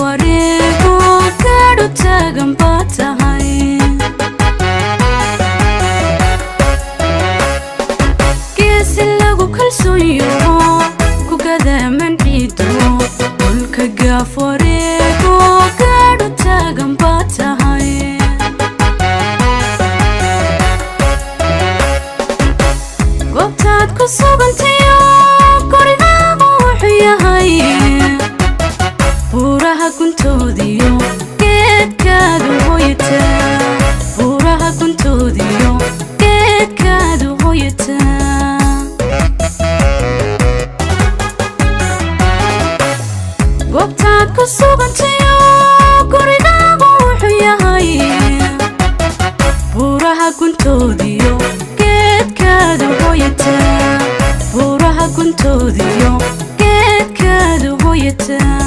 wareego gaadho taagan baa tahay geesi lagu kalsooyo ku gadaaman ciido dhulka gaaf wareego gaadho taagan baa tahay goobtaad ku sugantayo gurigaagu wuxuu yahay buuraha guntoodiyo geedkaadu hooyataa buuraha guntoodiyo geedkaadu hooyataa goobtaad ku sugantayo gurigaagu wuxuu yahay buuraha guntoodiyo geedkaadu hooyataa buuraha guntoodiyo geedkaadu hooyataa